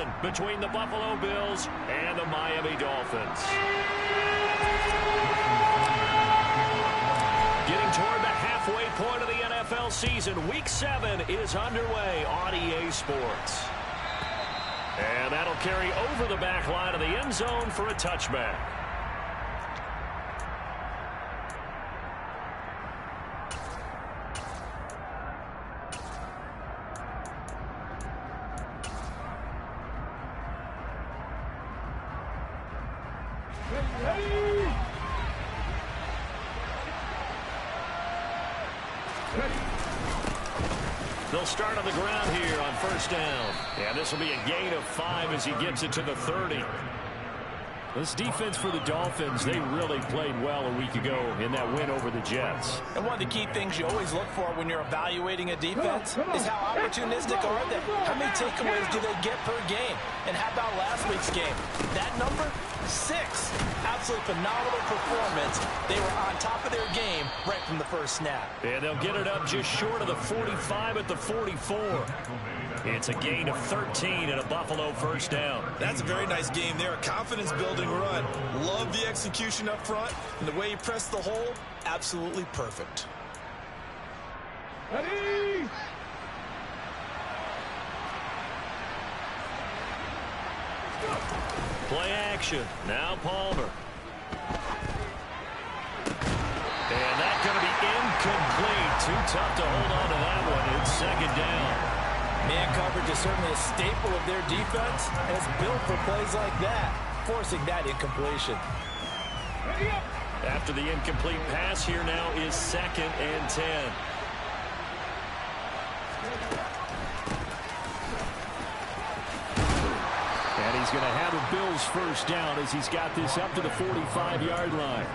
one between the Buffalo Bills and the Miami Dolphins. Getting toward the halfway point of the NFL season, Week 7 is underway on EA Sports. And that'll carry over the back line of the end zone for a touchback. They'll start on the ground here on first down. And this will be a gain of 5 as he gets it to the 30. This defense for the Dolphins, they really played well a week ago in that win over the Jets. And one of the key things you always look for when you're evaluating a defense is how opportunistic are they? How many takeaways do they get per game? And how about last week's game? That number? 6. Absolutely phenomenal performance. They were on top of their game right from the first snap. And they'll get it up just short of the 45 at the 44. It's a gain of 13 and a Buffalo first down. That's a very nice game there. A confidence-building run. Love the execution up front. And the way he pressed the hole, absolutely perfect. Ready? Play action. Now Palmer. And that's going to be incomplete. Too tough to hold on to that one. It's second down. Man coverage is certainly a staple of their defense, and it's built for plays like that, forcing that incompletion. After the incomplete pass, here now is 2nd and 10. And he's going to have a Bills first down as he's got this up to the 45-yard line.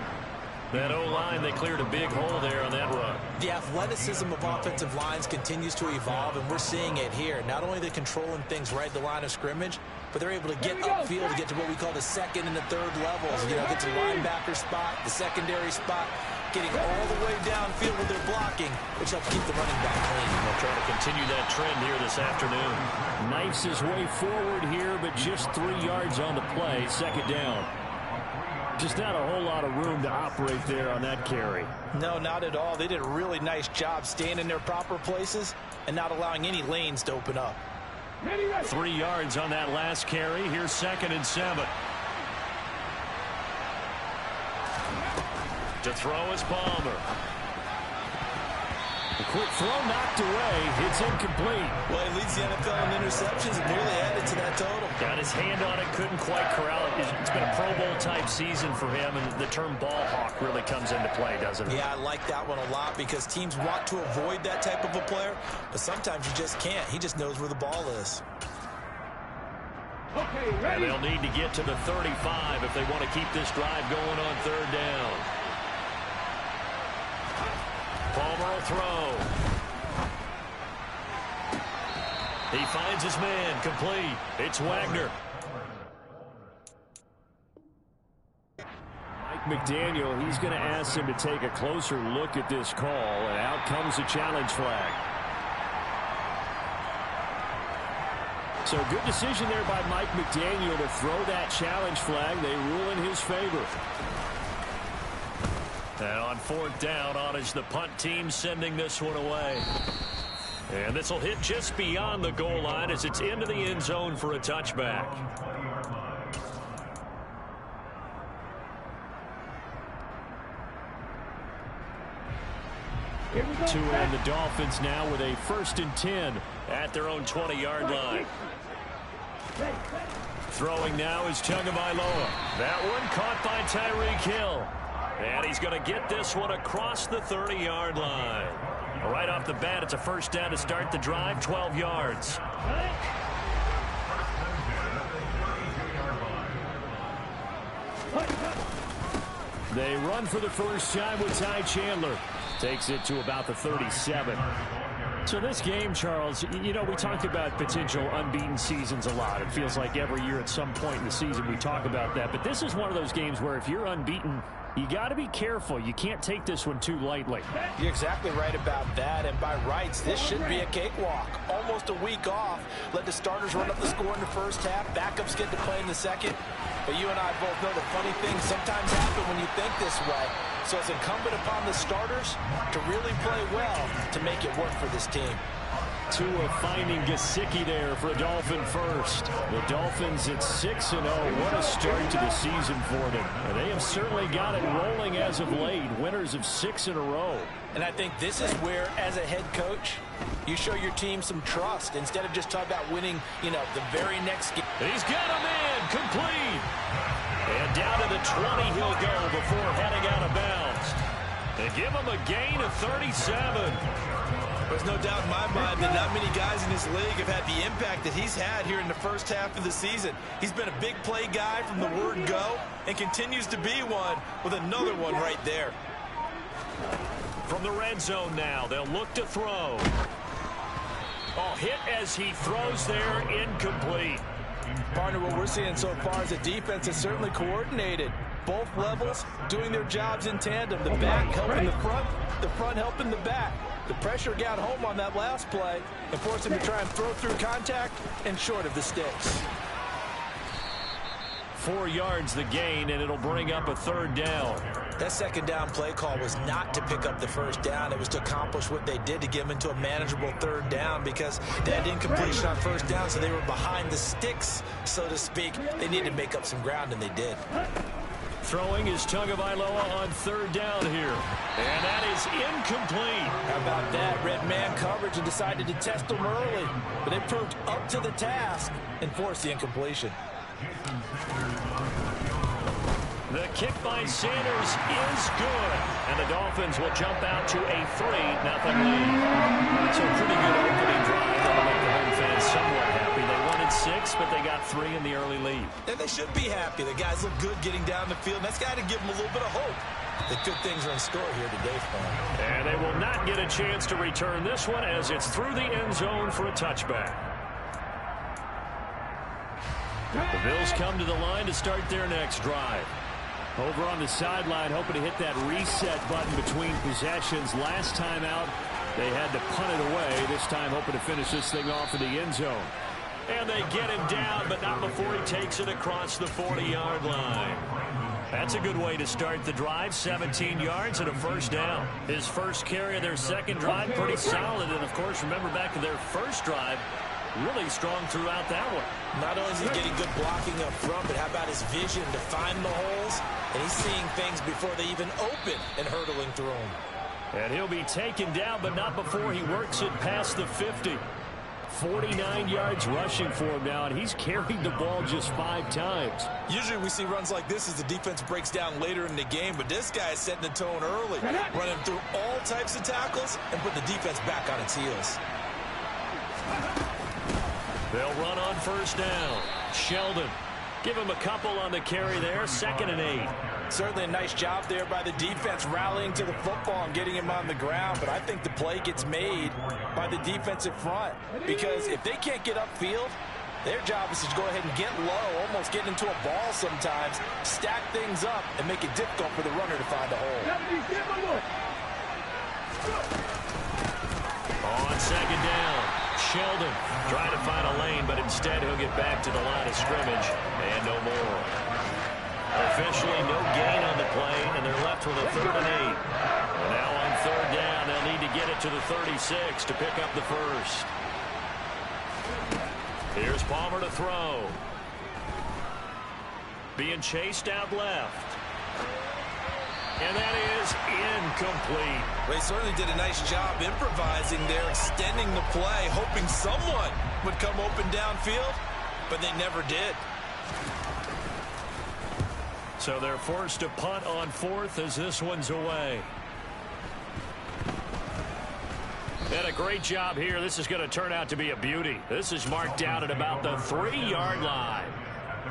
That O-line, they cleared a big hole there on that run. The athleticism of offensive lines continues to evolve, and we're seeing it here. Not only are they controlling things right at the line of scrimmage, but they're able to get upfield to get to what we call the second and the third levels. You know, get to the linebacker spot, the secondary spot, getting all the way downfield with their blocking, which helps keep the running back clean. They'll try to continue that trend here this afternoon. Knifes his way forward here, but just 3 yards on the play, second down. Just not a whole lot of room to operate there on that carry. No, not at all. They did a really nice job staying in their proper places and not allowing any lanes to open up. 3 yards on that last carry. Here's 2nd and 7. To throw is Palmer. A quick throw knocked away. It's incomplete. Well, he leads the NFL in interceptions and nearly added to that total. Got his hand on it, couldn't quite corral it. It's been a Pro Bowl type season for him, and the term ball hawk really comes into play, doesn't it? Yeah, I like that one a lot because teams want to avoid that type of a player, but sometimes you just can't. He just knows where the ball is. Okay, And ready? they'll need to get to the 35 if they want to keep this drive going on third down. Palmer will throw. He finds his man, complete. It's Wagner. Mike McDaniel, he's going to ask him to take a closer look at this call, and out comes the challenge flag. So good decision there by Mike McDaniel to throw that challenge flag. They rule in his favor. And on fourth down, on is the punt team sending this one away. And this will hit just beyond the goal line as it's into the end zone for a touchback. To end the Dolphins now with a 1st and 10 at their own 20-yard line. Throwing now is Tagovailoa. That one caught by Tyreek Hill. And he's going to get this one across the 30-yard line. Right off the bat, it's a first down to start the drive, 12 yards. They run for the first time with Ty Chandler. Takes it to about the 37. So this game, Charles, you know, we talked about potential unbeaten seasons a lot. It feels like every year at some point in the season we talk about that. But this is one of those games where if you're unbeaten, You got to be careful. You can't take this one too lightly. You're exactly right about that, and by rights, this should be a cakewalk. Almost a week off. Let the starters run up the score in the first half. Backups get to play in the second. But you and I both know the funny things sometimes happen when you think this way. So it's incumbent upon the starters to really play well to make it work for this team. Tua finding Gesicki there for a Dolphin first. The Dolphins at 6-0. What a start to the season for them. And they have certainly got it rolling as of late. Winners of 6 in a row. And I think this is where, as a head coach, you show your team some trust instead of just talking about winning, the very next game. He's got a man complete. And down to the 20 he'll go before heading out of bounds. They give him a gain of 37. There's no doubt in my mind that not many guys in this league have had the impact that he's had here in the first half of the season. He's been a big play guy from the word go and continues to be one with another one right there. From the red zone now, they'll look to throw. Oh, hit as he throws there, incomplete. Partner, what we're seeing so far is a defense that's certainly coordinated. Both levels doing their jobs in tandem. The back helping the front helping the back. The pressure got home on that last play and forced him to try and throw through contact and short of the sticks. 4 yards the gain, and it'll bring up a third down. That second down play call was not to pick up the first down. It was to accomplish what they did to get them into a manageable third down because they had incompletion on first down, so they were behind the sticks, so to speak. They needed to make up some ground, and they did. Throwing is Tagovailoa on third down here. And that is incomplete. How about that? Red man coverage and decided to test them early. But they proved up to the task and forced the incompletion. The kick by Sanders is good. And the Dolphins will jump out to a 3-0 lead. So a pretty good opening drive. That'll make the home fans somewhat happy. They wanted 6, but they got 3 in the early lead. And they should be happy. The guys look good getting down the field. That's got to give them a little bit of hope. The good things are in store here today for them. And they will not get a chance to return this one as it's through the end zone for a touchback. The Bills come to the line to start their next drive. Over on the sideline, hoping to hit that reset button between possessions. Last time out, they had to punt it away. This time, hoping to finish this thing off in the end zone. And they get him down, but not before he takes it across the 40-yard line. That's a good way to start the drive. 17 yards and a first down. His first carry of their second drive, pretty solid. And, of course, remember back to their first drive, really strong throughout that one. Not only is he getting good blocking up front, but how about his vision to find the holes? And he's seeing things before they even open and hurtling through them. And he'll be taken down, but not before he works it past the 50. 49 yards rushing for him now, and he's carried the ball just 5 times. Usually we see runs like this as the defense breaks down later in the game, but this guy is setting the tone early, running through all types of tackles and put the defense back on its heels. They'll run on first down. Sheldon, give him a couple on the carry there. 2nd and 8. Certainly a nice job there by the defense rallying to the football and getting him on the ground, but I think the play gets made by the defensive front because if they can't get upfield, their job is to go ahead and get low, almost get into a ball sometimes, stack things up, and make it difficult for the runner to find a hole. On 2nd down, Sheldon trying to find a lane, but instead he'll get back to the line of scrimmage and no more. Officially no gain on the play, and they're left with a 3rd and 8. And now on 3rd down, they'll need to get it to the 36 to pick up the first. Here's Palmer to throw. Being chased out left. And that is incomplete. They certainly did a nice job improvising there, extending the play, hoping someone would come open downfield, but they never did. So they're forced to punt on 4th as this one's away. And a great job here. This is going to turn out to be a beauty. This is marked out at about the 3-yard line.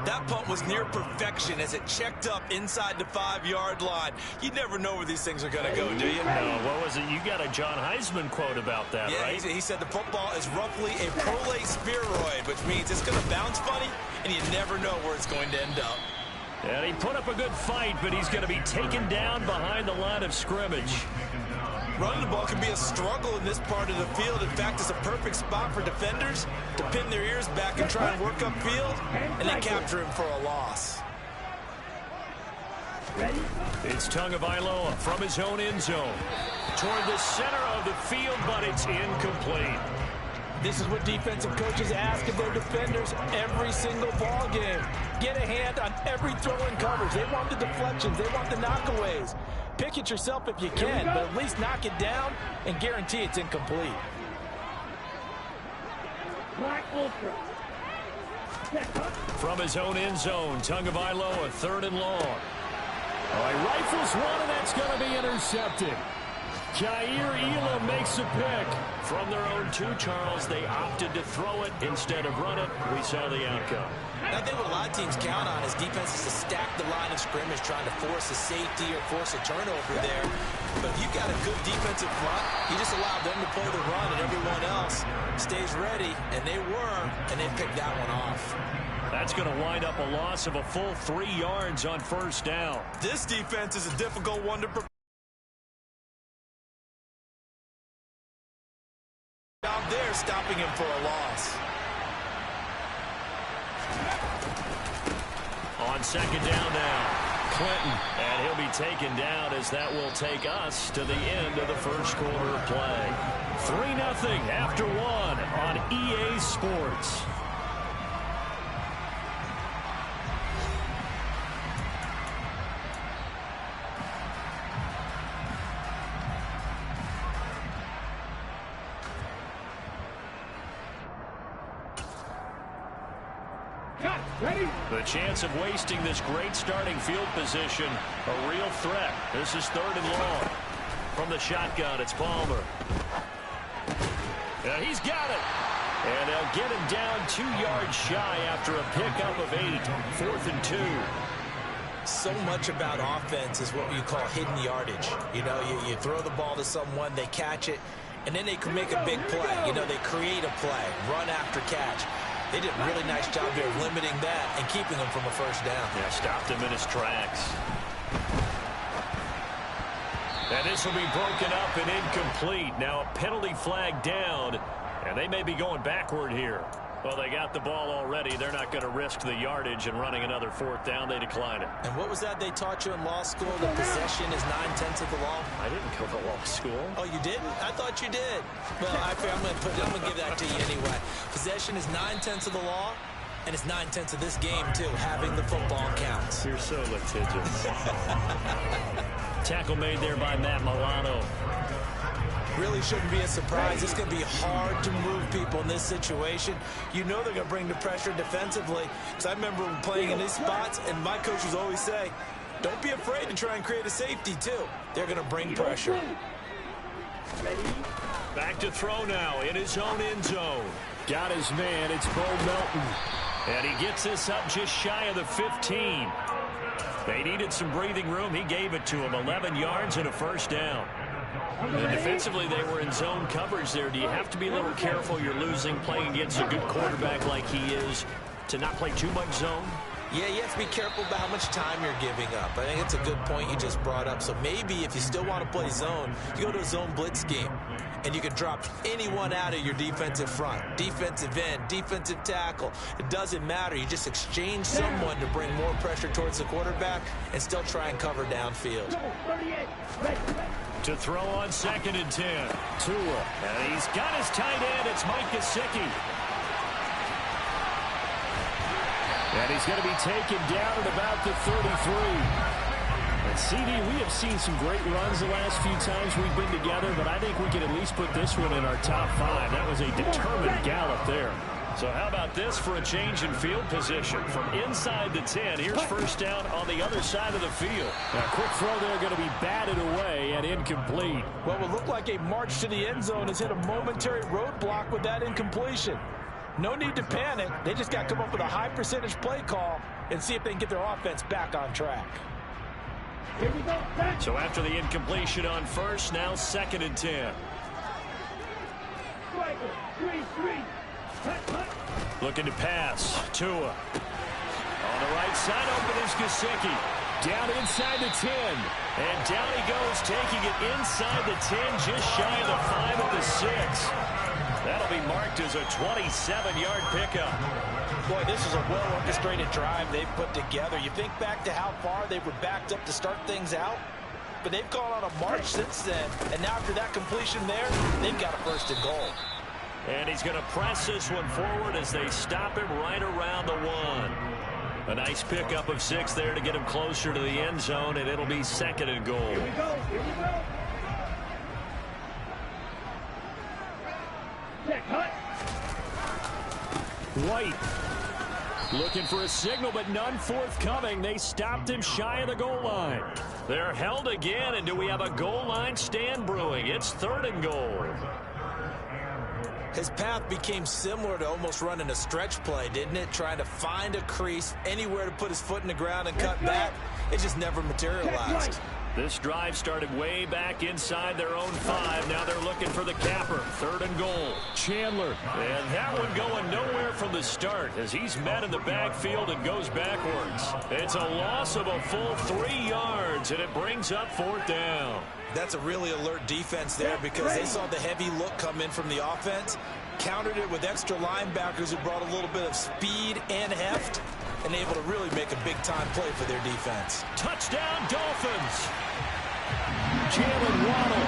That punt was near perfection as it checked up inside the 5-yard line. You never know where these things are going to go, do you? No, what was it? You got a John Heisman quote about that, yeah, right? He said the football is roughly a prolate spheroid, which means it's going to bounce funny, and you never know where it's going to end up. And he put up a good fight, but he's going to be taken down behind the line of scrimmage. Running the ball can be a struggle in this part of the field. In fact, it's a perfect spot for defenders to pin their ears back and try and work upfield, and then capture him for a loss. It's Tagovailoa from his own end zone. Toward the center of the field, but it's incomplete. This is what defensive coaches ask of their defenders every single ball game. Get a hand on every throw in coverage. They want the deflections. They want the knockaways. Pick it yourself if you can, but at least knock it down and guarantee it's incomplete. From his own end zone, Tagovailoa, 3rd and long. Oh, he rifles one, and that's going to be intercepted. Jair Elam makes a pick. From their own 2, Charles, they opted to throw it instead of run it. We saw the outcome. I think what a lot of teams count on is defenses to stack the line of scrimmage, trying to force a safety or force a turnover there. But if you've got a good defensive front, you just allow them to play the run, and everyone else stays ready, and they were, and they picked that one off. That's going to wind up a loss of a full 3 yards on 1st down. This defense is a difficult one to prepare. Out there, stopping him for a loss. On 2nd down now, Clinton, and he'll be taken down as that will take us to the end of the 1st quarter of play. 3-0 after 1 on EA Sports. The chance of wasting this great starting field position, a real threat. This is 3rd and long. From the shotgun, it's Palmer. Yeah, he's got it. And they'll get him down 2 yards shy after a pickup of 8. 4th and 2. So much about offense is what you call hidden yardage. You know, you throw the ball to someone, they catch it, and then they can make a big play. You know, they create a play, run after catch. They did a really nice job there of limiting that and keeping him from a 1st down. Yeah, stopped him in his tracks. And this will be broken up and incomplete. Now a penalty flag down, and they may be going backward here. Well, they got the ball already. They're not going to risk the yardage and running another 4th down. They decline it. And what was that they taught you in law school? That possession is 9/10 of the law? I didn't go to law school. Oh, you didn't? I thought you did. Well, I'm going to give that to you anyway. Possession is 9/10 of the law, and it's 9/10 of this game, too. Having the football counts. You're so litigious. Tackle made there by Matt Milano. Really shouldn't be a surprise. It's going to be hard to move people in this situation. You know they're going to bring the pressure defensively. Because I remember playing in these spots, and my coaches always say, don't be afraid to try and create a safety, too. They're going to bring pressure. Back to throw now in his own end zone. Got his man. It's Bo Melton. And he gets this up just shy of the 15. They needed some breathing room. He gave it to him. 11 yards and a 1st down. And defensively, they were in zone coverage there. Do you have to be a little careful? You're losing, playing against a good quarterback like he is, to not play too much zone? Yeah, you have to be careful about how much time you're giving up. I think it's a good point you just brought up. So maybe if you still want to play zone, you go to a zone blitz scheme, and you can drop anyone out of your defensive front, defensive end, defensive tackle. It doesn't matter. You just exchange someone to bring more pressure towards the quarterback and still try and cover downfield. To throw on 2nd and 10. Tua. And he's got his tight end. It's Mike Gesicki. And he's going to be taken down at about the 33. And CD, we have seen some great runs the last few times we've been together, but I think we can at least put this one in our top 5. That was a determined gallop there. So how about this for a change in field position? From inside the 10, here's 1st down on the other side of the field. A quick throw there going to be batted away and incomplete. What would look like a march to the end zone has hit a momentary roadblock with that incompletion. No need to panic. They just got to come up with a high percentage play call and see if they can get their offense back on track. So after the incompletion on 1st, now 2nd and 10. Looking to pass. Tua. On the right side open is Gesicki. Down inside the 10. And down he goes, taking it inside the 10, just shy of the 5 at the 6. That'll be marked as a 27-yard pickup. Boy, this is a well-orchestrated drive they've put together. You think back to how far they were backed up to start things out, but they've gone on a march since then. And now after that completion there, they've got a first and goal. And he's going to press this one forward as they stop him right around the 1. A nice pickup of 6 there to get him closer to the end zone, and it'll be second and goal. Here we go. Here we go. Check, hut. White looking for a signal, but none forthcoming. They stopped him shy of the goal line. They're held again, and do we have a goal line stand brewing? It's third and goal. His path became similar to almost running a stretch play, didn't it? Trying to find a crease, anywhere to put his foot in the ground and cut back. It just never materialized. This drive started way back inside their own 5. Now they're looking for the capper. Third and goal. Chandler. And that one going nowhere from the start as he's met in the backfield and goes backwards. It's a loss of a full 3 yards, and it brings up fourth down. That's a really alert defense there because they saw the heavy look come in from the offense, countered it with extra linebackers who brought a little bit of speed and heft, and able to really make a big-time play for their defense. Touchdown, Dolphins. Jalen Waddle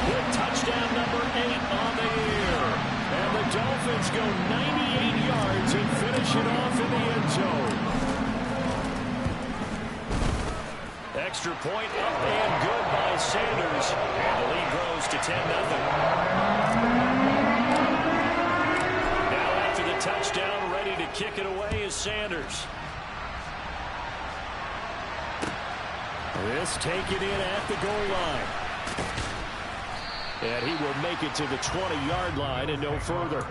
with touchdown number 8 on the year. And the Dolphins go 98 yards and finish it off in the end zone. Extra point up and good by Sanders. And the lead grows to 10-0. Now after the touchdown, ready to kick it away is Sanders. This taken in at the goal line. And he will make it to the 20-yard line and no further.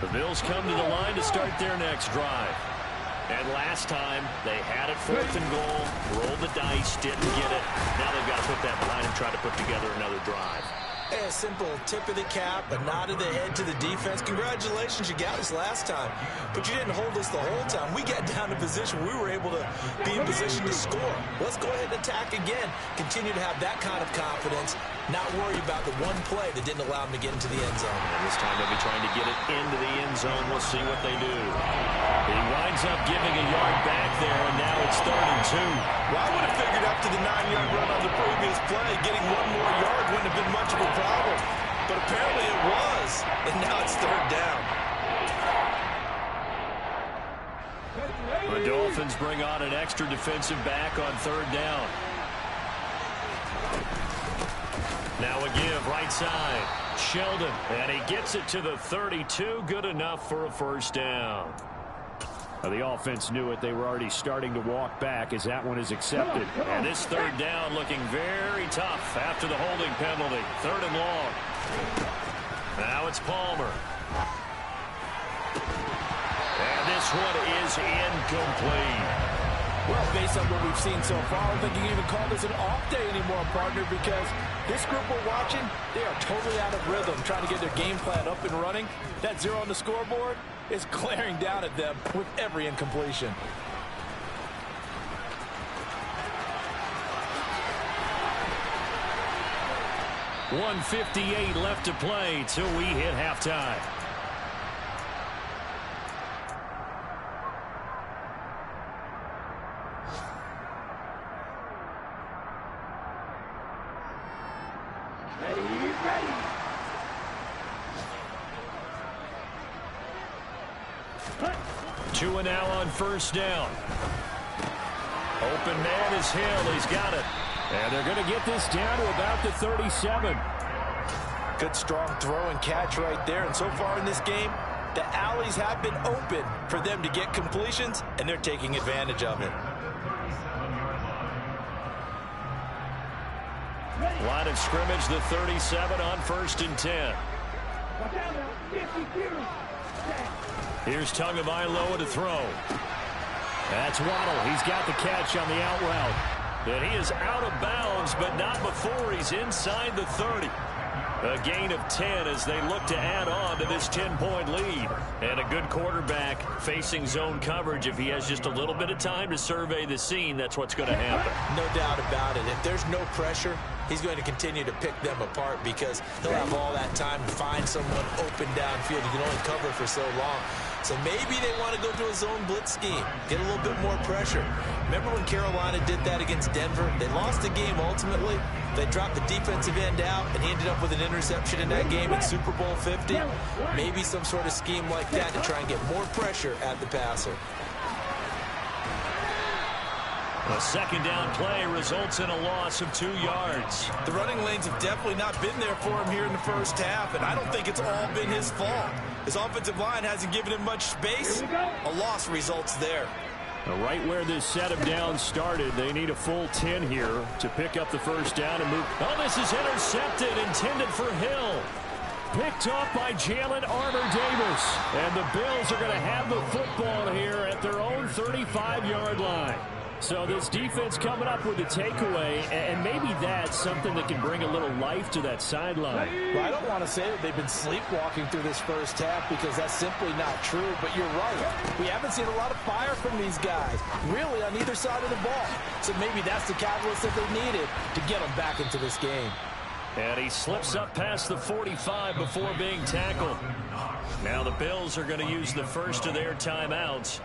The Bills come to the line to start their next drive. And last time, they had it fourth and goal, rolled the dice, didn't get it. Now they've got to put that behind and try to put together another drive. A simple tip of the cap, a nod of the head to the defense. Congratulations, you got us last time, but you didn't hold us the whole time. We got down to position. We were able to be in position to score. Let's go ahead and attack again. Continue to have that kind of confidence, not worry about the one play that didn't allow them to get into the end zone. And this time they'll be trying to get it into the end zone. We'll see what they do. He winds up giving a yard back there, and now it's 3rd and 2. Well, I would have figured after the 9-yard run on the previous play, getting one more yard wouldn't have been much of a problem. But apparently it was, and now it's 3rd down. The Dolphins bring on an extra defensive back on 3rd down. Now a give right side. Sheldon, and he gets it to the 32. Good enough for a first down. Now the offense knew it. They were already starting to walk back as that one is accepted. And this 3rd down looking very tough after the holding penalty. 3rd and long. Now it's Palmer. And this one is incomplete. Well, based on what we've seen so far, I don't think you can even call this an off day anymore, partner, because this group we're watching, they are totally out of rhythm, trying to get their game plan up and running. That 0 on the scoreboard is glaring down at them with every incompletion. .158 left to play till we hit halftime. Two and now on first down. Open man is Hill. He's got it. And they're going to get this down to about the 37. Good strong throw and catch right there. And so far in this game, the alleys have been open for them to get completions, and they're taking advantage of it. Line of scrimmage, the 37 on 1st and 10. Here's Tagovailoa to throw. That's Waddle. He's got the catch on the out route. And he is out of bounds gains, but not before he's inside the 30. A gain of 10 as they look to add on to this 10-point lead. And a good quarterback facing zone coverage. If he has just a little bit of time to survey the scene, that's what's going to happen. No doubt about it. If there's no pressure, he's going to continue to pick them apart because he'll have all that time to find someone open downfield. He can only cover for so long. So maybe they want to go to a zone blitz scheme, get a little bit more pressure. Remember when Carolina did that against Denver? They lost the game ultimately. They dropped the defensive end out, and he ended up with an interception in that game in Super Bowl 50. Maybe some sort of scheme like that to try and get more pressure at the passer. A second down play results in a loss of 2 yards. The running lanes have definitely not been there for him here in the first half, and I don't think it's all been his fault. His offensive line hasn't given him much space. A loss results there. Right where this set of downs started, they need a full 10 here to pick up the first down and move. Oh, this is intercepted, intended for Hill. Picked off by Jalen Armour-Davis. And the Bills are going to have the football here at their own 35-yard line. So this defense coming up with a takeaway, and maybe that's something that can bring a little life to that sideline. Well, I don't want to say that they've been sleepwalking through this first half because that's simply not true, but you're right. We haven't seen a lot of fire from these guys, really, on either side of the ball. So maybe that's the catalyst that they needed to get them back into this game. And he slips up past the 45 before being tackled. Now the Bills are going to use the first of their timeouts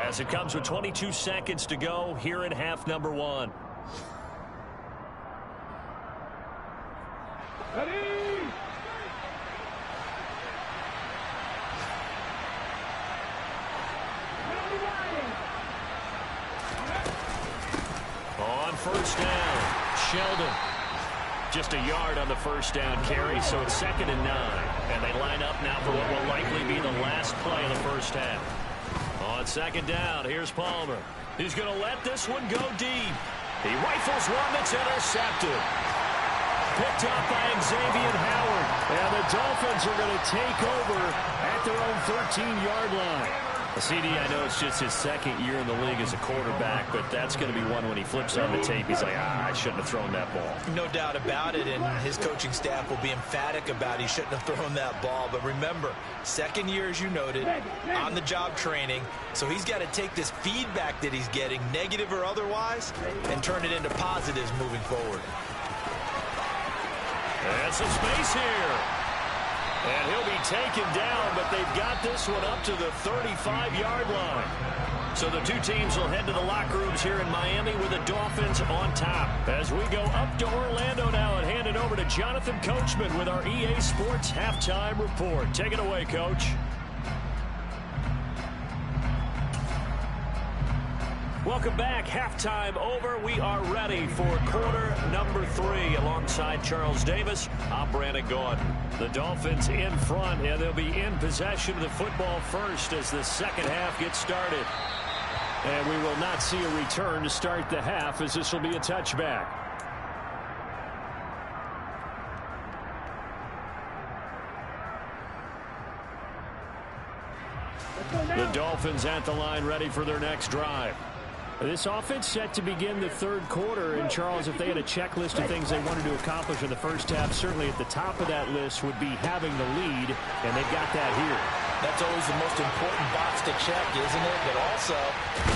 as it comes with 22 seconds to go here in half number 1. On first down, Sheldon. Just a yard on the first down carry, so it's 2nd and 9. And they line up now for what will likely be the last play of the first half. On 2nd down, here's Palmer. He's going to let this one go deep. He rifles one that's intercepted. Picked up by Xavier Howard. And the Dolphins are going to take over at their own 13-yard line. CD, I know it's just his 2nd year in the league as a quarterback, but that's going to be one when he flips on the tape. He's like, I shouldn't have thrown that ball. No doubt about it, and his coaching staff will be emphatic about he shouldn't have thrown that ball. But remember, 2nd year, as you noted, on-the-job training, so he's got to take this feedback that he's getting, negative or otherwise, and turn it into positives moving forward. And some space here. And he'll be taken down, but they've got this one up to the 35-yard line. So the two teams will head to the locker rooms here in Miami with the Dolphins on top. As we go up to Orlando now and hand it over to Jonathan Coachman with our EA Sports Halftime Report. Take it away, Coach. Welcome back. Halftime over. We are ready for quarter number 3. Alongside Charles Davis, I'm Brandon Gordon. The Dolphins in front, and they'll be in possession of the football first as the second half gets started. And we will not see a return to start the half as this will be a touchback. The Dolphins at the line ready for their next drive. This offense set to begin the third quarter, and Charles, if they had a checklist of things they wanted to accomplish in the first half, certainly at the top of that list would be having the lead, and they've got that here. That's always the most important box to check, isn't it? But also,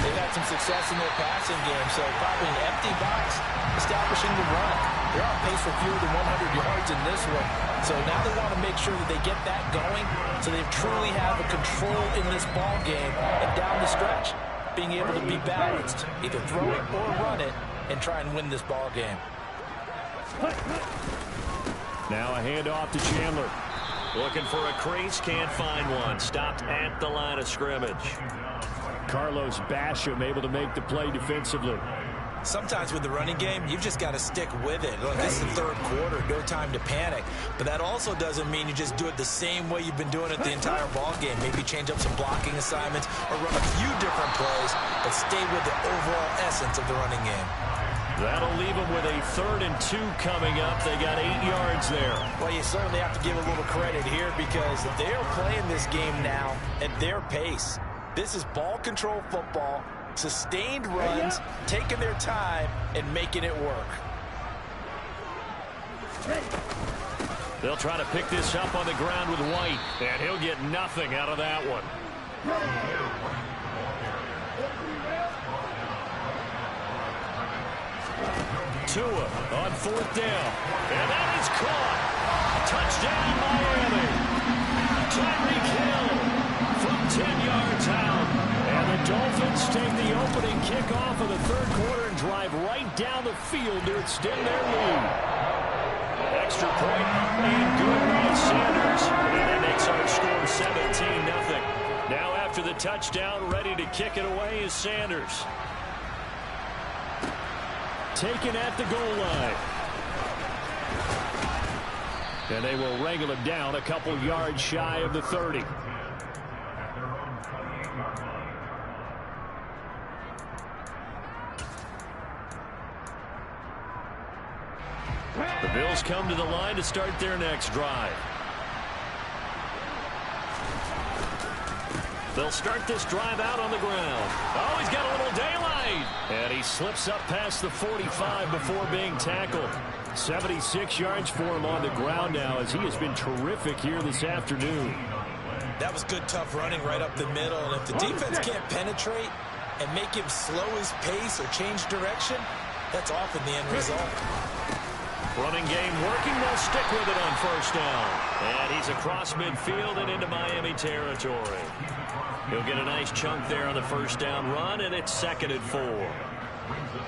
they've had some success in their passing game, so probably an empty box establishing the run. They're on pace for fewer than 100 yards in this one, so now they want to make sure that they get that going so they truly have a control in this ball game and down the stretch, being able to be balanced, either throw it or run it, and try and win this ball game. Now a handoff to Chandler. Looking for a crease, can't find one. Stopped at the line of scrimmage. Carlos Basham able to make the play defensively. Sometimes with the running game, you've just got to stick with it. Look, this is the third quarter, no time to panic. But that also doesn't mean you just do it the same way you've been doing it the entire ball game. Maybe change up some blocking assignments or run a few different plays, but stay with the overall essence of the running game. That'll leave them with a 3rd and 2 coming up. They got 8 yards there. Well, you certainly have to give a little credit here because they're playing this game now at their pace. This is ball control football. Sustained runs, taking their time, and making it work. They'll try to pick this up on the ground with White, and he'll get nothing out of that one. Tua on 4th down, and that is caught. Touchdown, Miami. Tyreek Hill from 10 yards out. And the Dolphins take the opening kickoff of the 3rd quarter and drive right down the field to extend their lead. Extra point and good by Sanders. And that makes our score 17-0. Now after the touchdown, ready to kick it away is Sanders. Taken at the goal line. And they will wrangle him down a couple yards shy of the 30. The Bills come to the line to start their next drive. They'll start this drive out on the ground. Oh, he's got a little daylight. And he slips up past the 45 before being tackled. 76 yards for him on the ground now, as he has been terrific here this afternoon. That was good, tough running right up the middle. And if the defense can't penetrate and make him slow his pace or change direction, that's often the end result. Running game working. They'll stick with it on 1st down. And he's across midfield and into Miami territory. He'll get a nice chunk there on the 1st down run, and it's 2nd and 4.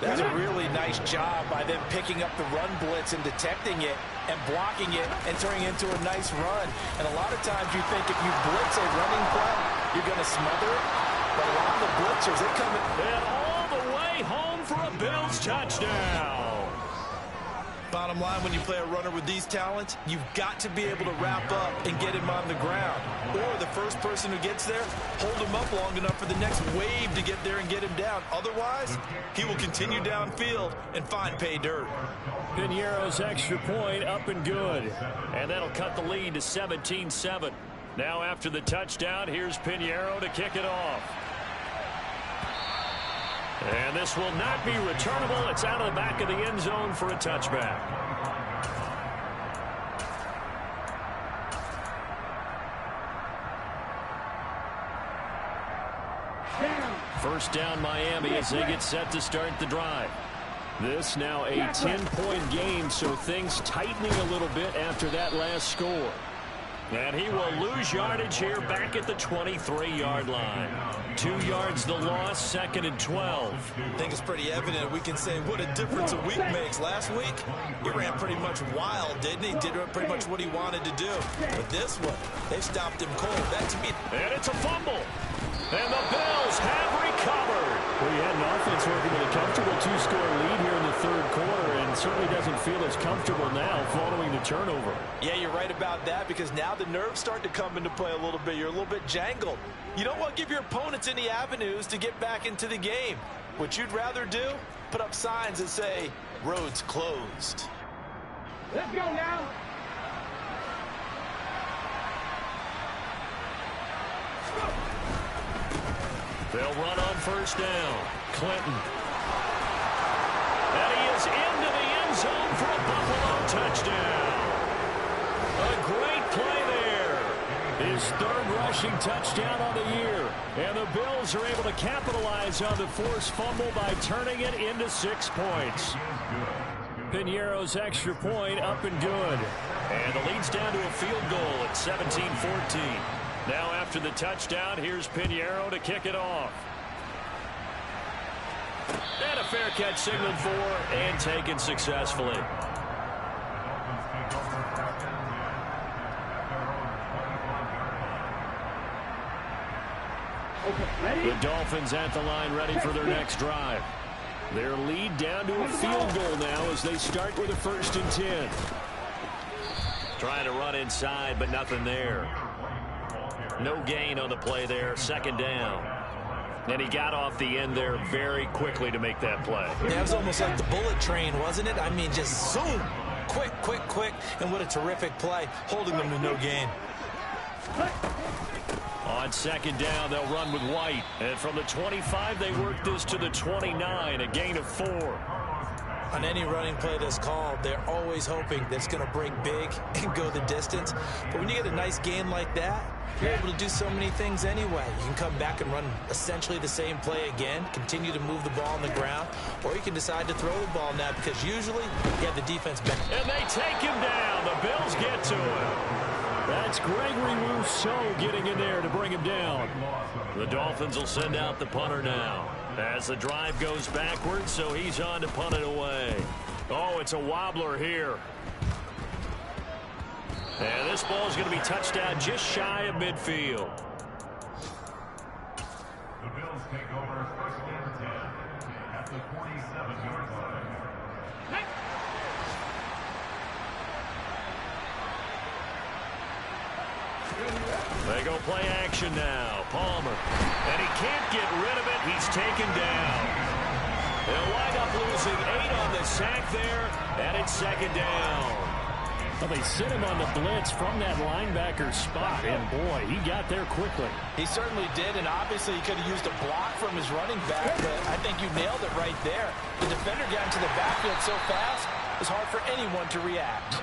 That's a really nice job by them picking up the run blitz and detecting it and blocking it and turning it into a nice run. And a lot of times you think if you blitz a running play, you're going to smother it. But a lot of the blitzers, they come in. And all the way home for a Bills touchdown. Bottom line, when you play a runner with these talents, you've got to be able to wrap up and get him on the ground. Or the first person who gets there, hold him up long enough for the next wave to get there and get him down. Otherwise, he will continue downfield and find pay dirt. Piñeiro's extra point up and good. And that'll cut the lead to 17-7. Now after the touchdown, here's Piñeiro to kick it off. And this will not be returnable. It's out of the back of the end zone for a touchback. First down Miami as they get set to start the drive. This now a 10-point game, so things tightening a little bit after that last score. And he will lose yardage here back at the 23-yard line. 2 yards the loss, 2nd and 12. I think it's pretty evident. We can say what a difference a week makes. Last week, he ran pretty much wild, didn't he? Did pretty much what he wanted to do. But this one, they stopped him cold. That to me. And it's a fumble. And the Bills have recovered. Well, he had an offense working with a comfortable 2-score lead here in the 3rd quarter, and certainly doesn't feel as comfortable now following the turnover. Yeah, you're right about that, because now the nerves start to come into play a little bit. You're a little bit jangled. You don't want to give your opponents any avenues to get back into the game. What you'd rather do, put up signs that say, roads closed. Let's go now. They'll run on 1st down. Clinton. And he is into the end zone for a Buffalo touchdown. A great play there. His 3rd rushing touchdown on the year. And the Bills are able to capitalize on the forced fumble by turning it into 6 points. Piñeiro's extra point up and good. And the lead's down to a field goal at 17-14. Now after the touchdown, here's Piñeiro to kick it off. And a fair catch signaled for and taken successfully. The Dolphins at the line ready for their next drive. Their lead down to a field goal now as they start with a 1st and 10. Trying to run inside, but nothing there. No gain on the play there, 2nd down. And he got off the end there very quickly to make that play. That was almost like the bullet train, wasn't it? I mean, just zoom. Quick, quick, quick. And what a terrific play, holding them to no gain. On 2nd down, they'll run with White. And from the 25, they work this to the 29, a gain of 4. On any running play that's called, they're always hoping that it's going to break big and go the distance. But when you get a nice gain like that, you're able to do so many things anyway. You can come back and run essentially the same play again, continue to move the ball on the ground, or you can decide to throw the ball now because usually you have the defense back. And they take him down. The Bills get to him. That's Gregory Rousseau getting in there to bring him down. The Dolphins will send out the punter now as the drive goes backwards, so he's on to punt it away. Oh, it's a wobbler here. And this ball is going to be touched out just shy of midfield. The Bills take over first and 10 at the 47-yard line. They go play action now. Palmer. And he can't get rid of it. He's taken down. They'll wind up losing 8 on the sack there, and it's second down. Well, they sit him on the blitz from that linebacker spot, and boy, he got there quickly. He certainly did, and obviously he could have used a block from his running back, but I think you nailed it right there. The defender got into the backfield so fast, it's hard for anyone to react.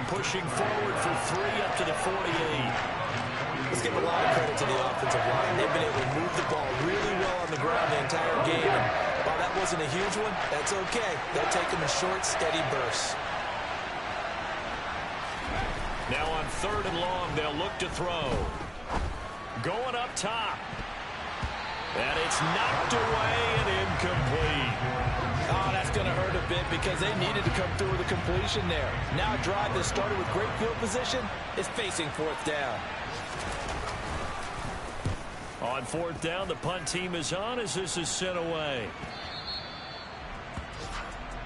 Pushing forward for 3 up to the 48. Let's give a lot of credit to the offensive line. They've been able to move the ball really well on the ground the entire game, and while that wasn't a huge one, that's okay. They'll take them in short, steady bursts. Now on 3rd and long, they'll look to throw. Going up top. And it's knocked away and incomplete. Oh, that's going to hurt a bit because they needed to come through with a completion there. Now a drive that started with great field position is facing 4th down. On 4th down, the punt team is on as this is sent away.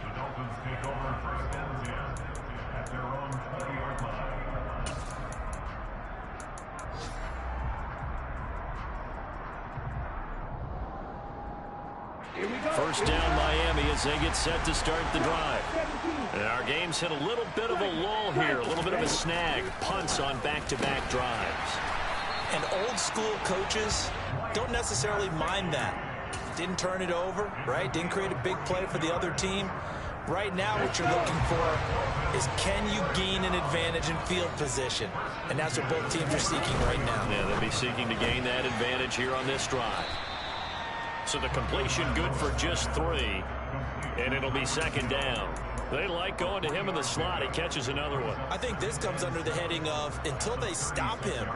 The Dolphins take over first and 10 at their own 20-yard line. First down Miami as they get set to start the drive. And our game's hit a little bit of a lull here, a little bit of a snag. Punts on back-to-back drives. And old school coaches don't necessarily mind that. Didn't turn it over, right? Didn't create a big play for the other team. Right now what you're looking for is can you gain an advantage in field position? And that's what both teams are seeking right now. Yeah, they'll be seeking to gain that advantage here on this drive. So the completion good for just 3. And it'll be second down. They like going to him in the slot. He catches another one. I think this comes under the heading of until they stop him,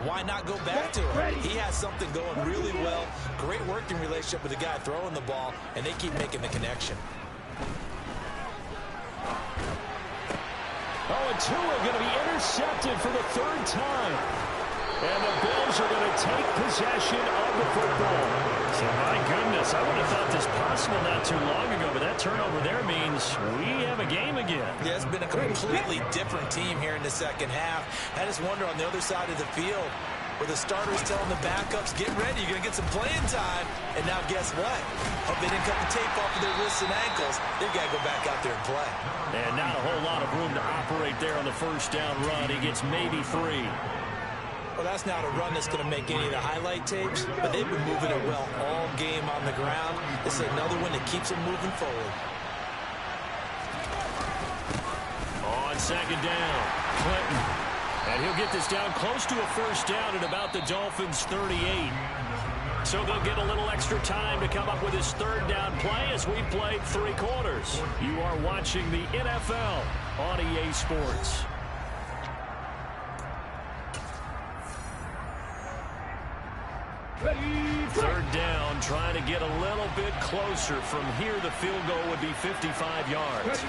why not go back to him? He has something going really well. Great working relationship with the guy throwing the ball, and they keep making the connection. Oh, and Tua going to be intercepted for the 3rd time. And the Bills are going to take possession of the football. So, my goodness, I would have thought this possible not too long ago, but that turnover there means we have a game again. Yeah, it's been a completely different team here in the second half. I just wonder on the other side of the field where the starters telling the backups, get ready, you're going to get some playing time. And now guess what? Hope they didn't cut the tape off of their wrists and ankles. They've got to go back out there and play. And not a whole lot of room to operate there on the first down run. He gets maybe 3. Well, that's not a run that's going to make any of the highlight tapes, but they've been moving it well all game on the ground. This is another one that keeps them moving forward. On second down, Clinton. And he'll get this down close to a first down at about the Dolphins' 38. So they'll get a little extra time to come up with his 3rd down play as we played 3 quarters. You are watching the NFL on EA Sports. Third down, trying to get a little bit closer. From here, the field goal would be 55 yards.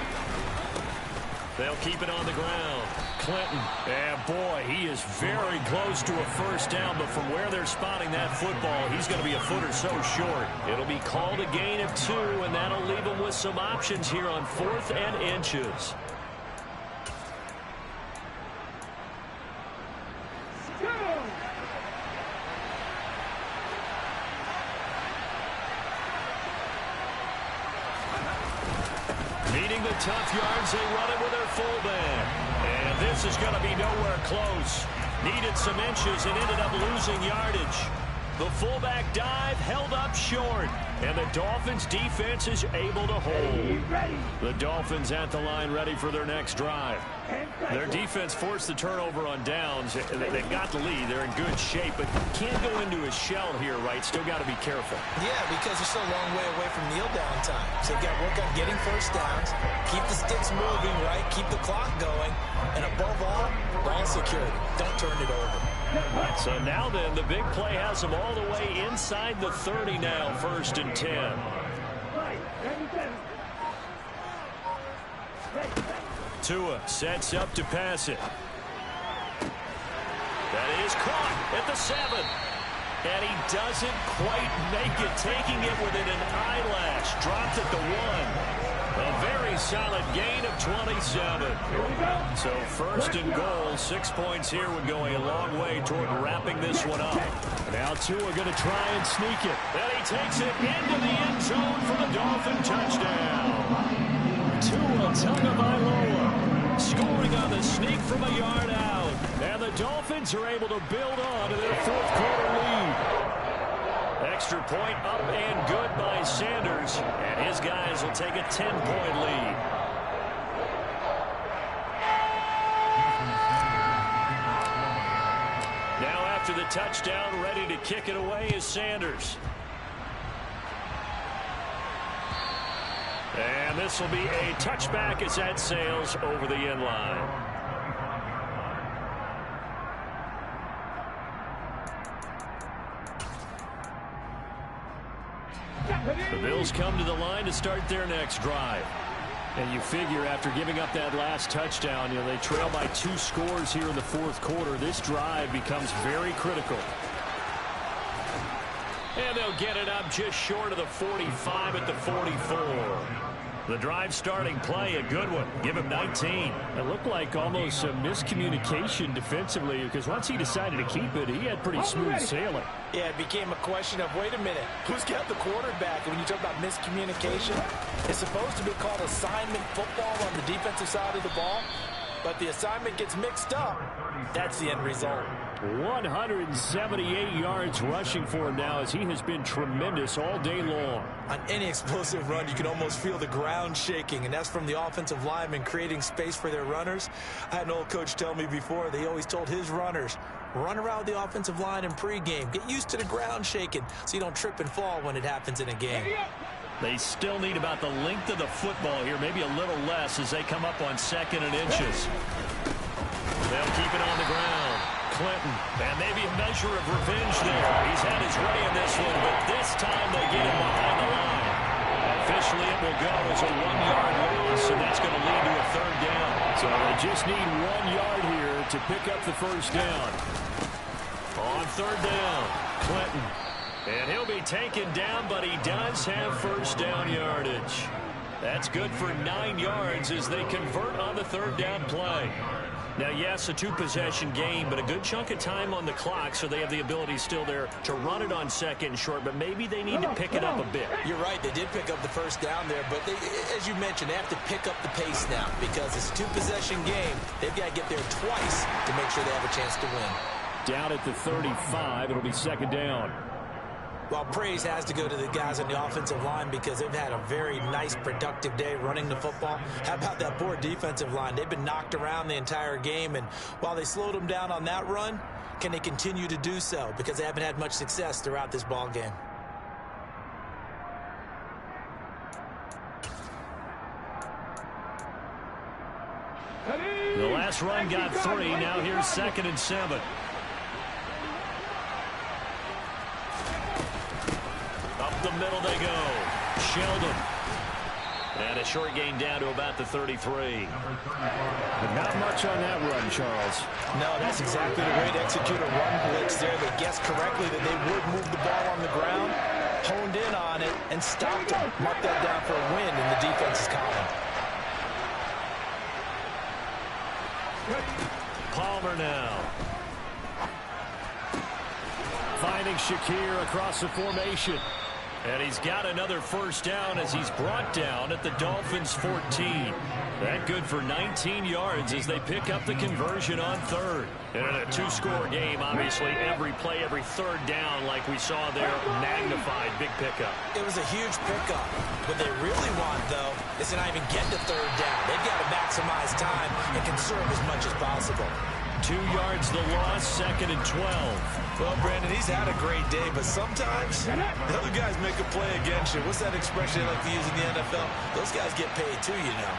They'll keep it on the ground. Clinton, and boy, he is very close to a first down, but from where they're spotting that football, he's going to be a foot or so short. It'll be called a gain of 2, and that'll leave him with some options here on 4th and inches. Needing the tough yards, they run it with their fullback. And this is going to be nowhere close. Needed some inches and ended up losing yardage. The fullback dive held up short, and the Dolphins defense is able to hold. The Dolphins at the line ready for their next drive. Their defense forced the turnover on downs. They've got the lead. They're in good shape, but can't go into a shell here, right? Still got to be careful. Yeah, because they're still a long way away from kneel down time. So they've got to work on getting first downs, keep the sticks moving, right? Keep the clock going, and above all, ball security. Don't turn it over. So now then, the big play has them all the way inside the 30 now, 1st and 10. Tua sets up to pass it. That is caught at the 7. And he doesn't quite make it, taking it within an eyelash. Dropped at the 1. A very solid gain of 27. So 1st and goal, 6 points here would go a long way toward wrapping this one up. Now Tua going to try and sneak it. And he takes it into the end zone for the Dolphin touchdown. Tua Tagovailoa scoring on the sneak from a yard out. And the Dolphins are able to build on to their 4th quarter lead. Extra point up and good by Sanders. And his guys will take a 10-point lead. Now after the touchdown, ready to kick it away is Sanders. And this will be a touchback as that sails over the end line. The Bills come to the line to start their next drive. And you figure after giving up that last touchdown, they trail by 2 scores here in the 4th quarter. This drive becomes very critical. And they'll get it up just short of the 45 at the 44. The drive starting play, a good one. Give him 19. It looked like almost a miscommunication defensively, because once he decided to keep it, he had pretty smooth sailing. Yeah, it became a question of, wait a minute, who's got the quarterback? And when you talk about miscommunication, it's supposed to be called assignment football on the defensive side of the ball, but the assignment gets mixed up. That's the end result. 178 yards rushing for him now, as he has been tremendous all day long. On any explosive run, you can almost feel the ground shaking, and that's from the offensive linemen creating space for their runners. I had an old coach tell me before, they always told his runners, run around the offensive line in pregame. Get used to the ground shaking so you don't trip and fall when it happens in a game. They still need about the length of the football here, maybe a little less as they come up on 2nd and inches. They'll keep it on the ground. Clinton, and maybe a measure of revenge there. He's had his way in this one, but this time they get him behind the line. Officially, it will go as a 1-yard loss, and that's going to lead to a 3rd down. So they just need 1 yard here to pick up the 1st down. On 3rd down, Clinton. And he'll be taken down, but he does have 1st down yardage. That's good for 9 yards as they convert on the 3rd down play. Now, yes, a 2-possession game, but a good chunk of time on the clock, so they have the ability still there to run it on 2nd and short, but maybe they need to pick it up a bit. You're right, they did pick up the 1st down there, but they, as you mentioned, they have to pick up the pace now because it's a 2-possession game. They've got to get there twice to make sure they have a chance to win. Down at the 35, it'll be 2nd down. Well, praise has to go to the guys on the offensive line because they've had a very nice, productive day running the football. How about that poor defensive line? They've been knocked around the entire game, and while they slowed them down on that run, can they continue to do so? Because they haven't had much success throughout this ball game. The last run got 3. Now here's 2nd and 7. Up the middle they go. Sheldon. And a short gain down to about the 33. Not much on that run, Charles. No, that's exactly the way to execute a run blitz there. They guessed correctly that they would move the ball on the ground, honed in on it, and stopped them. Mark that down for a win in the defense's column. Palmer now. Finding Shakir across the formation. And he's got another first down as he's brought down at the Dolphins' 14. That good for 19 yards as they pick up the conversion on third. And in a two-score game, obviously, every play, every third down, like we saw there, magnified, big pickup. It was a huge pickup. What they really want, though, is to not even get to third down. They've got to maximize time and conserve as much as possible. 2 yards the loss, 2nd and 12. Well, Brandon, he's had a great day, but sometimes the other guys make a play against you. What's that expression they like to use in the NFL? Those guys get paid too, you know.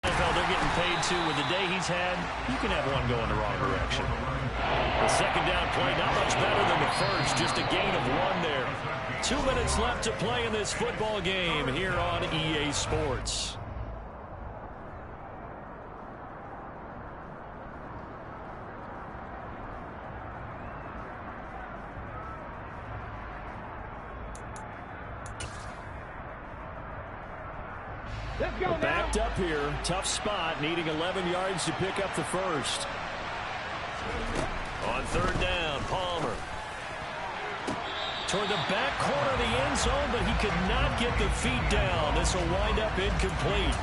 NFL, they're getting paid too. With the day he's had, you can have one going the wrong direction. The second down play, not much better than the first. Just a gain of 1 there. 2 minutes left to play in this football game here on EA Sports. Let's go now. Backed up here, tough spot, needing 11 yards to pick up the first. On third down, Palmer. Toward the back corner of the end zone, but he could not get the feet down. This will wind up incomplete.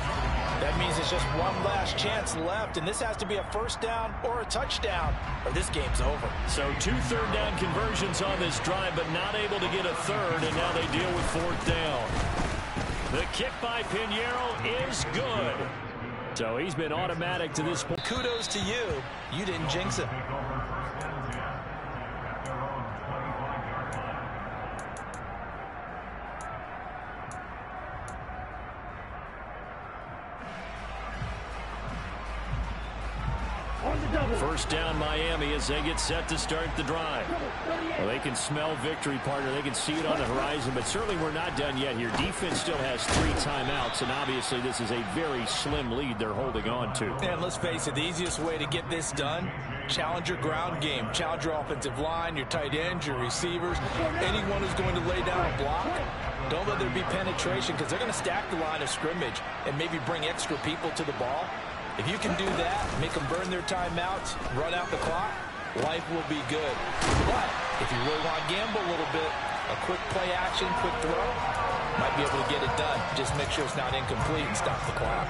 That means it's just one last chance left, and this has to be a first down or a touchdown, or this game's over. So 2 third-down conversions on this drive, but not able to get a third, and now they deal with 4th down. The kick by Pinheiro is good. So he's been automatic to this point. Kudos to you. You didn't jinx it. First down Miami as they get set to start the drive. Well, they can smell victory, partner. They can see it on the horizon, but certainly we're not done yet here. Defense still has 3 timeouts, and obviously this is a very slim lead they're holding on to. And let's face it, the easiest way to get this done, challenge your ground game. Challenge your offensive line, your tight ends, your receivers, anyone who's going to lay down a block. Don't let there be penetration because they're going to stack the line of scrimmage and maybe bring extra people to the ball. If you can do that, make them burn their timeouts, run out the clock, life will be good. But if you really want to gamble a little bit, a quick play action, quick throw, might be able to get it done. Just make sure it's not incomplete and stop the clock.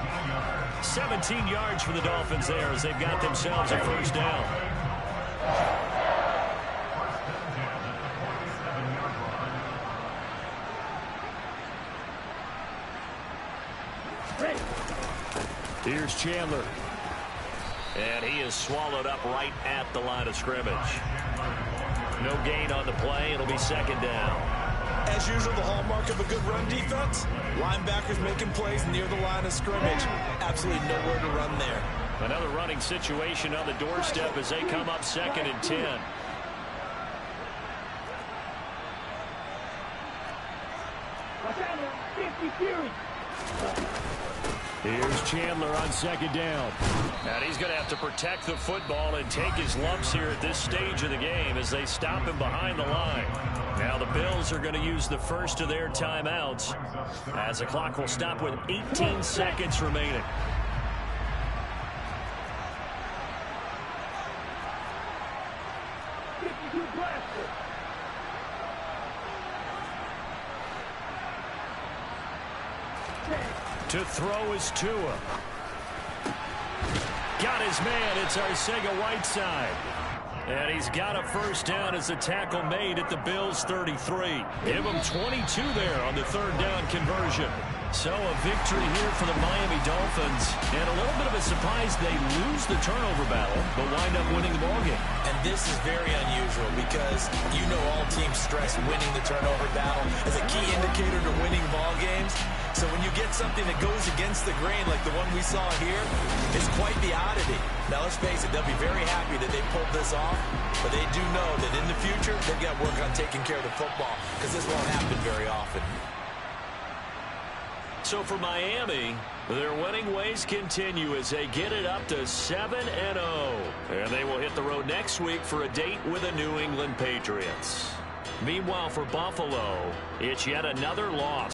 17 yards for the Dolphins there as they've got themselves a first down. Here's Chandler. And he is swallowed up right at the line of scrimmage. No gain on the play. It'll be 2nd down. As usual, the hallmark of a good run defense, linebackers making plays near the line of scrimmage. Absolutely nowhere to run there. Another running situation on the doorstep as they come up 2nd and 10. Watch out now. 50 Fury. Here's Chandler on 2nd down. And he's going to have to protect the football and take his lumps here at this stage of the game as they stop him behind the line. Now the Bills are going to use the first of their timeouts as the clock will stop with 18 seconds remaining. To throw is Tua. Got his man. It's Arcega-Whiteside. And he's got a first down as a tackle made at the Bills' 33. Give him 22 there on the 3rd down conversion. So a victory here for the Miami Dolphins. And a little bit of a surprise, they lose the turnover battle, but wind up winning the ballgame. And this is very unusual because you know all teams stress winning the turnover battle as a key indicator to winning ball games. So when you get something that goes against the grain like the one we saw here, it's quite the oddity. Now let's face it, they'll be very happy that they pulled this off, but they do know that in the future they've got to work on taking care of the football because this won't happen very often. So for Miami, their winning ways continue as they get it up to 7-0. And they will hit the road next week for a date with the New England Patriots. Meanwhile, for Buffalo, it's yet another loss.